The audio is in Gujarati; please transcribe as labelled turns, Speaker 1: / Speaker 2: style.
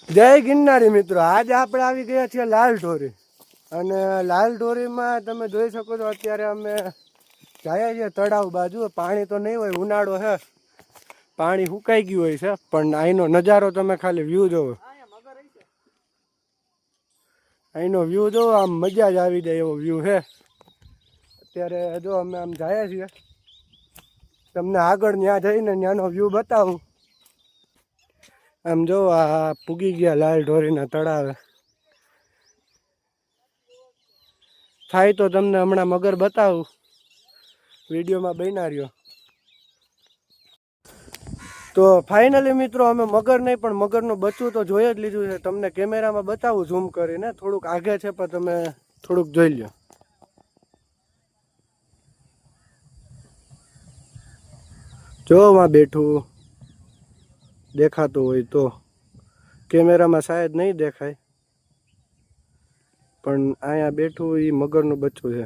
Speaker 1: જય ગિરનારી મિત્રો, આજે આપણે આવી ગયા છીએ લાલ ઢોરી. અને લાલ ઢોરીમાં તમે જોઈ શકો છો અત્યારે અમે જઈએ છીએ તળાવ બાજુ. પાણી તો નહીં હોય, ઉનાળો છે, પાણી સુકાઈ ગયું હોય છે, પણ અહીંનો નજારો તમે ખાલી વ્યૂ જોવો. અહીંનો વ્યૂ જોવો, આમ મજા જ આવી જાય એવો વ્યૂ છે. અત્યારે જો અમે આમ જઈએ છીએ, તમને આગળ ત્યાં જઈને ત્યાંનો વ્યૂ બતાવું. આમ જો આ પૂગી ગયા લાલ ઢોરીના તળાવે. થાય તો તમને હમણાં મગર બતાવું, વિડીયોમાં બન્યા રહ્યો. તો ફાઇનલી મિત્રો અમે મગર નહીં પણ મગરનું બચ્ચું તો જોઈ જ લીધું છે. તમને કેમેરામાં બતાવું ઝૂમ કરીને, થોડુંક આગે છે પણ તમે થોડુંક જોઈ લો. જોમાં બેઠું દેખાતું હોય તો, કેમેરામાં શાયદ નહીં દેખાય, પણ અહીંયા બેઠું એ મગરનું બચ્ચું છે.